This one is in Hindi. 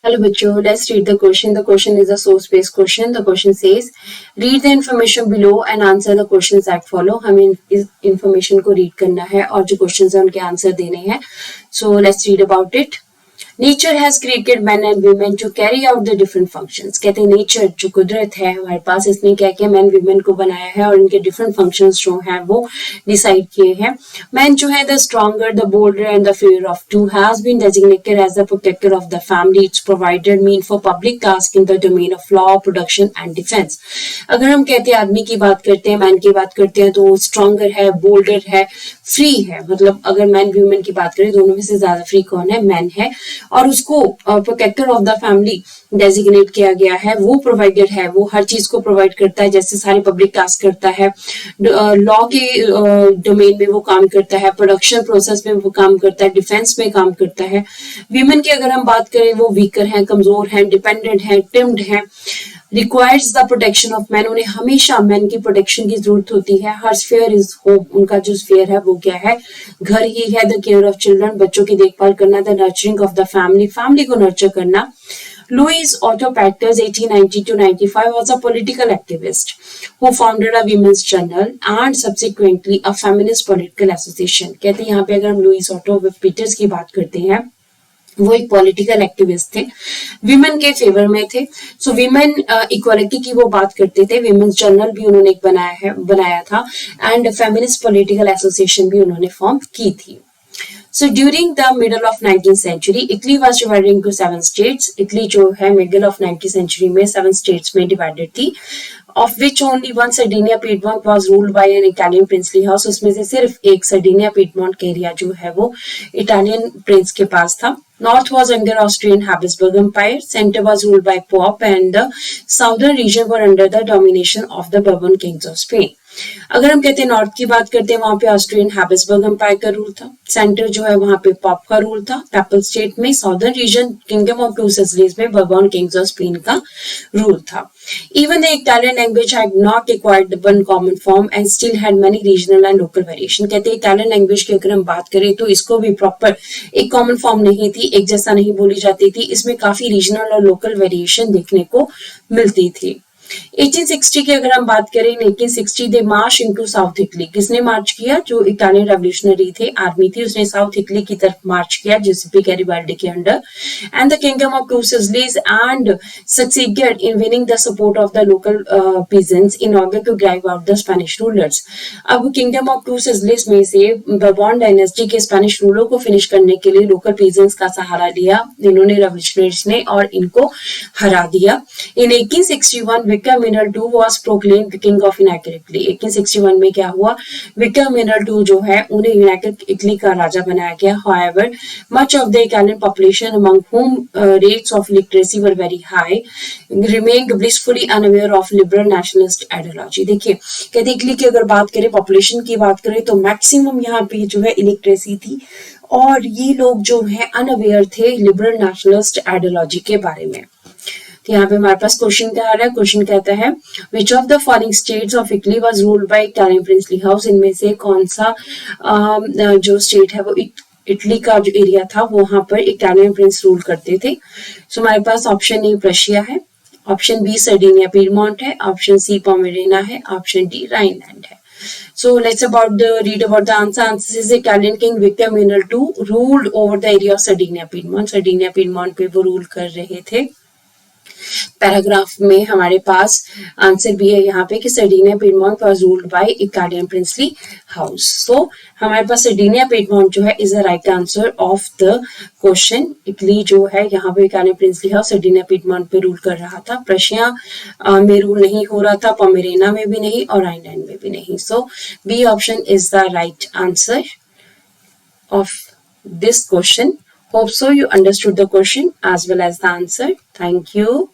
Hello, Bachcho. Let's read the question. The question is a source-based question. The question says, read the information below and answer the questions that follow. हमें इस information को read करना है और जो questions हैं उनके answer देने हैं. So let's read about it. Nature has created men and women to carry out the different functions. कहते हैं नेचर जो कुदरत है हमारे पास इसने क्या किया मैन वीमेन को बनाया है और इनके डिफरेंट फंक्शंस जो हैं वो डिसाइड किए हैं. मैन जो है the stronger the bolder and the fair of two has been designated as the protector of the family. It's provided mean for public task in the domain of law production and defence. अगर हम कहते हैं आदमी की बात करते हैं मैन की बात करते हैं तो वो स्ट्रॉन्गर है बोल्डर है फ्री है. मतलब अगर मैन वीमेन की बात करें दोनों में से ज्यादा फ्री कौन है मैन है और उसको protector of the family designate किया गया है. वो प्रोवाइडर है वो हर चीज को प्रोवाइड करता है जैसे सारे पब्लिक टास्क करता है लॉ के डोमेन में वो काम करता है प्रोडक्शन प्रोसेस में वो काम करता है डिफेंस में काम करता है. वीमेन की अगर हम बात करें वो वीकर हैं कमजोर हैं डिपेंडेंट हैं टिम्ड हैं. Requires the protection of man उन्हें हमेशा मैन की प्रोटेक्शन की जरूरत होती है. हर स्फेयर इज होम उनका जो स्फेयर है वो क्या है घर ही है. द केयर ऑफ चिल्ड्रन बच्चों की देखभाल करना. The nurturing of the family family को नर्चर करना. Louis Otto Pactus 1890-95 was a political activist who founded a women's journal and subsequently a feminist political association. कहते हैं यहाँ पे अगर हम लुइस ऑटो पीटर्स की बात करते हैं वो एक पॉलिटिकल एक्टिविस्ट थे विमेन के फेवर में थे. सो विमेन इक्वालिटी की वो बात करते थे. विमेन्स जर्नल भी उन्होंने एक बनाया था एंड फेमिनिस्ट पॉलिटिकल एसोसिएशन भी उन्होंने फॉर्म की थी. So during the middle of 19th century, Italy was divided into 7 states. Italy जो है middle of 19th century में 7 states में divided थी. Of which only one Sardinia Piedmont was ruled by an Italian princely house. उसमें से सिर्फ एक Sardinia Piedmont का एरिया जो है वो Italian prince के पास था. North was under Austrian Habsburg Empire. Center was ruled by Pope and the southern region were under the domination of the Bourbon kings of Spain. अगर हम कहते हैं नॉर्थ की बात करते हैं वहां पे ऑस्ट्रियन हैबिसबर्ग एम्पायर का रूल था. सेंटर जो है वहां पे पॉप का रूल था. पेपल स्टेट में southern region kingdom of two Sicilies में बर्बन किंग्स ऑफ स्पेन का रूल था. Even the Italian language had not acquired one common form and still had many regional and local variation. कहते हैं इटालियन लैंग्वेज की अगर हम बात करें तो इसको भी प्रॉपर एक कॉमन फॉर्म नहीं थी एक जैसा नहीं बोली जाती थी. इसमें काफी रीजनल और लोकल वेरिएशन देखने को मिलती थी. 1860 की अगर हम बात करें 1860 दे मार्च इनटू साउथ इटली. किसने मार्च किया जो इटालियन रेवोल्यूशनरी थे आर्मी थी उसने साउथ इटली की तरफ मार्च किया जिसेपी गैरिबाल्डी के under. And the kingdom of two Sicilies and succeeded in winning the support of the local peasants in order to drive out the Spanish rulers. अब किंगडम ऑफ टू सिसिलीज में से बर्बन डायनेस्टी के स्पेनिश रूलर को फिनिश करने के लिए लोकल पीजेंट्स का सहारा लिया इन्होंने रेवोल्यूशनरीज ने और इनको हरा दिया. In 1861 Victor Emmanuel II was proclaimed king of United Italy. 1861 में क्या हुआ विक्टर मिनरल II जो है उन्हें यूनाइटेड इटली का राजा बनाया गया. However, much of the Italian population among whom rates of literacy were very high remained blissfully unaware of liberal nationalist ideology. देखिए कहते इटली की अगर बात करें पॉपुलेशन की बात करें तो मैक्सिमम यहाँ पे जो है इलिटरेसी थी और ये लोग जो है अनअवेयर थे लिबरल नेशनलिस्ट आइडियोलॉजी के बारे में. यहाँ पे हमारे पास क्वेश्चन क्या आ रहा है. क्वेश्चन कहता है which of the following states of Italy was ruled by Italian princely house. इनमें से कौन सा जो स्टेट है वो इटली का जो एरिया था वहां पर इटालियन प्रिंस रूल करते थे. सो हमारे पास ऑप्शन ए प्रशिया है. ऑप्शन बी सर्डिनिया पीडमोंट है. ऑप्शन सी पोमेरेना है. ऑप्शन डी राइनलैंड है. So let's read about the answer. Answer is Italian King Victor Emmanuel II ruled over the area of Sardinia Piedmont. Sardinia Piedmont पे वो रूल कर रहे थे. पैराग्राफ में हमारे पास आंसर भी है यहाँ पे कि Sardinia Piedmont was ruled by Italian princely house. So हमारे पास सर्डिनिया पीडमोंट जो है is the right answer of the question. Italy जो है यहाँ पे Italian princely house Sardinia Piedmont पे रूल कर रहा था. प्रशिया में रूल नहीं हो रहा था. पोमेरेना में भी नहीं और राइनलैंड में भी नहीं. So B option is the right answer of this question. Hope so you understood the question as well as the answer. Thank you.